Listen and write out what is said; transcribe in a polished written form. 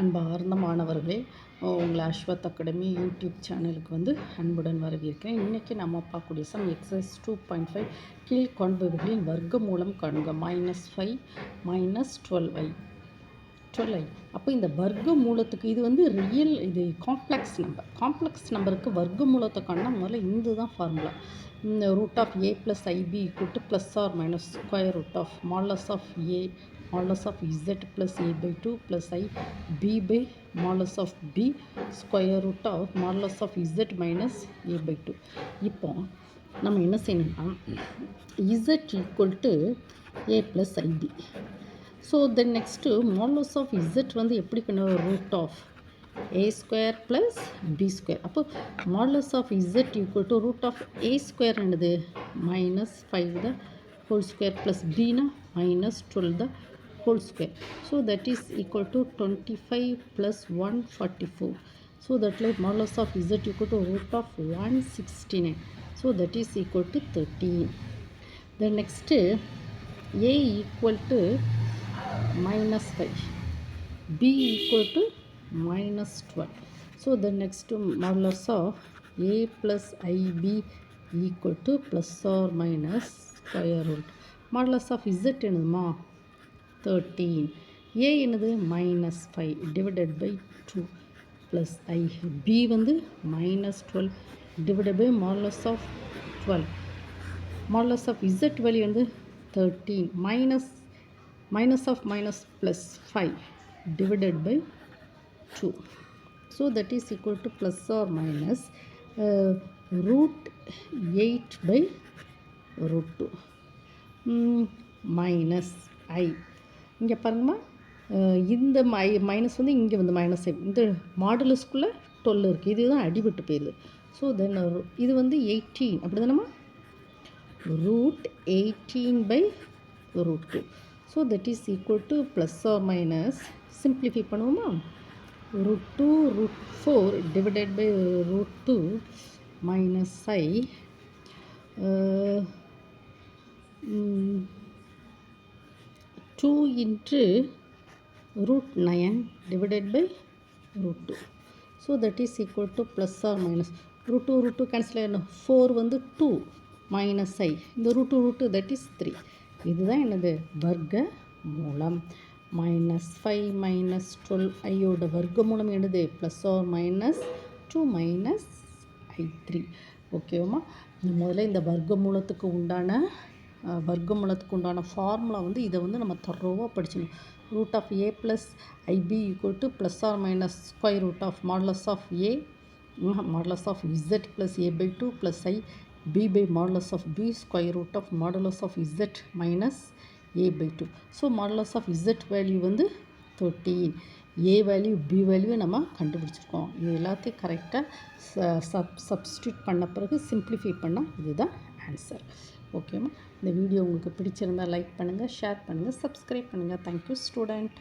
அன்பார்ந்த மாணவர்களே, உங்களை அஸ்வத் அகாடமி யூடியூப் சேனலுக்கு வந்து அன்புடன் வரவேற்கிறேன். இன்றைக்கி நம்ம பார்க்கக்கூடிய சம் எக்ஸசைஸ் 2.5 கீழ்காண்பவைகளின் வர்க்க மூலம் காண்க. -5 -12i 12i. அப்போ இந்த வர்க்க மூலத்துக்கு இது வந்து ரியல், இது காம்ப்ளெக்ஸ் நம்பருக்கு வர்க்க மூலத்தை காணா முதல்ல இந்த தான் ஃபார்முலா. இந்த root of a + ib = plus or minus square root of modulus of a modulus of z plus a/2 plus I b by modulus of b square root of modulus of z minus a/2. இப்போ நம்ம என்ன செய்யணும்னா z equal to a plus ib. So then next modulus of z வந்து எப்படி கண்டு root of a square plus b square. அப்போ modulus of z equal to root of a square என்னது -5 the whole square plus b na -12 the whole square. So that is equal to 25 plus 144. So that like modulus of z equal to root of 169. So that is equal to 13. The next a equal to -5, b equal to -12. So the next modulus of a plus ib equal to plus or minus square root. Modulus of z என்னதுமா 13. a என்னது -5 divided by 2 plus I. b வந்து -12 divided by modulus of 12. Modulus of z value வந்து 13 minus of minus plus 5 divided by 2. So that is equal to plus or minus root 8 by root 2 minus I. இங்கே பாருங்கம்மா, இந்த minus வந்து இங்கே வந்து minus இந்த மாடுலஸ்குள்ளே 12 இருக்குது. இதுதான் அடிபட்டு போயிடுது. ஸோ தென் இது வந்து 18 அப்படி தானம்மா, root 18 by root 2. So that is equal to plus or minus simplify பண்ணுவோமா, root 2 root 4 divided by root 2 minus I 2 into root 9 divided by root 2. So that is equal to plus or minus root 2 cancel ஆயிடும். 4 வந்து 2 minus I, இந்த root 2 that is 3. இதுதான் என்னது வர்க்க மூலம். -5 -12 ஐயோட வர்க்க மூலம் என்னது plus or minus 2 minus I3. ஓகேவாம்மா, முதல்ல இந்த வர்க்க மூலத்துக்கு உண்டான ஃபார்முலா வந்து இதை வந்து நம்ம தரோவாக படிச்சுக்கணும். Root of a plus I B equal to plus or minus square root of modulus of a modulus of z plus a/2 plus I b by modulus of b square root of modulus of z minus a/2. So modulus of z value வந்து 13, a value b value நம்ம கண்டுபிடிச்சிருக்கோம். இது எல்லாத்தையும் கரெக்டாக substitute பண்ண பிறகு simplify பண்ணால் இதுதான் ஆன்சர். ஓகேம்மா, இந்த வீடியோ உங்களுக்கு பிடிச்சிருந்தால் லைக் பண்ணுங்கள், ஷேர் பண்ணுங்கள், சப்ஸ்கிரைப் பண்ணுங்கள். Thank you student.